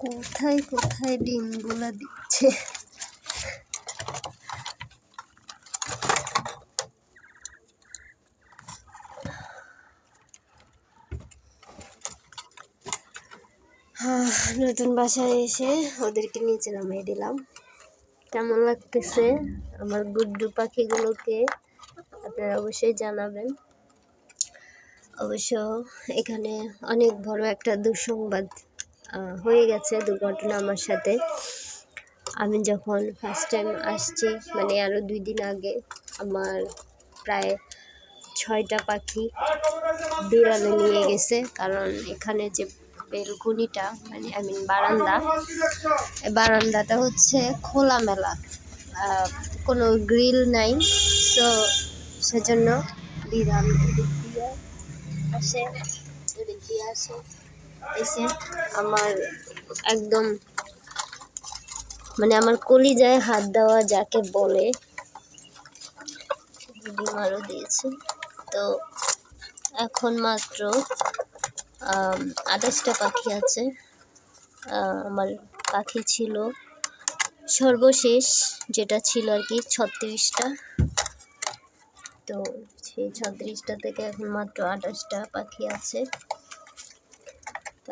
কোথায় কোথায় ডিমগুলা দিচ্ছে। নতুন বাসায় এসে ওদেরকে নিচে নামিয়ে দিলাম। কেমন লাগতেছে আমার গুড্ডু পাখিগুলোকে আপনারা অবশ্যই জানাবেন। অবশ্য এখানে অনেক বড় একটা দুঃসংবাদ হয়ে গেছে, দুর্ঘটনা আমার সাথে। আমি যখন ফার্স্ট টাইম আসছি, মানে আরও 2 দিন আগে, আমার প্রায় 6টা পাখি বিড়ালে নিয়ে গেছে। কারণ এখানে যে বেলকুনিটা, মানে বারান্দা, এই বারান্দাটা হচ্ছে খোলামেলা, কোনো গ্রিল নাই। তো সেজন্য বিড়াল এদিক দিয়ে আসে, এদিক দিয়ে আসে, এসে আমার একদম মানে আমার কলিজায় হাত দেওয়া যাকে বলে, ডিমারও দিয়েছে। তো এখন মাত্র 28টা পাখি আছে। আমার পাখি ছিল সর্বশেষ যেটা ছিল আর কি 36টা। তো সেই 36টা থেকে এখন মাত্র 28টা পাখি আছে।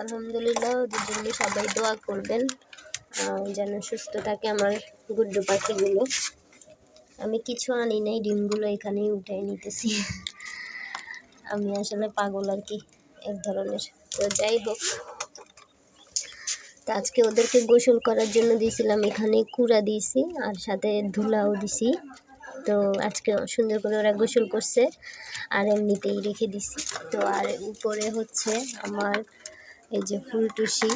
আলহামদুলিল্লাহ, ওদের জন্য সবাই দোয়া করবেন যেন সুস্থ থাকে আমার গুড্ডু পাখিগুলো। আমি কিছু আনি নাই, ডিমগুলো এখানেই উঠে নিতেছি। আমি আসলে পাগল আর কি, এক ধরনের। তো যাই হোক, তো আজকে ওদেরকে গোসল করার জন্য দিয়েছিলাম, এখানে কুড়া দিয়েছি আর সাথে ধুলাও দিছি। তো আজকে সুন্দর করে ওরা গোসল করছে আর এমনিতেই রেখে দিছি। তো আর উপরে হচ্ছে আমার এই যে ফুলটুসি,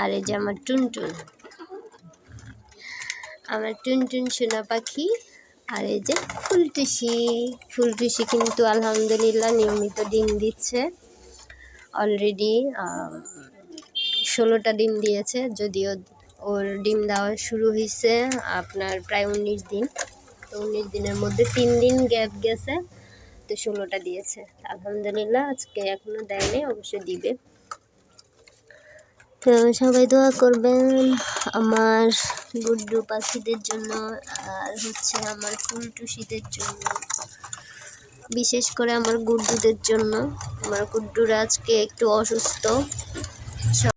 আর এই যে আমার টুনটুন, আমার টুনটুন সোনা পাখি। আর এই যে ফুলটুসি কিন্তু আলহামদুলিল্লাহ নিয়মিত ডিম দিচ্ছে। অলরেডি 16টা ডিম দিয়েছে, যদিও ওর ডিম দেওয়া শুরু হয়েছে আপনার প্রায় 19 দিন। তো 19 দিনের মধ্যে 3 দিন গ্যাপ গেছে, তো 16টা দিয়েছে আলহামদুলিল্লাহ। আজকে এখনো দেয়নি, অবশ্যই দিবে। তো সবাই দোয়া করবেন আমার গুড্ডু পাখিদের জন্য, আর হচ্ছে আমার ফুলটুসিদের জন্য, বিশেষ করে আমার গুড্ডুদের জন্য। আমার গুড্ডুরা আজকে একটু অসুস্থ,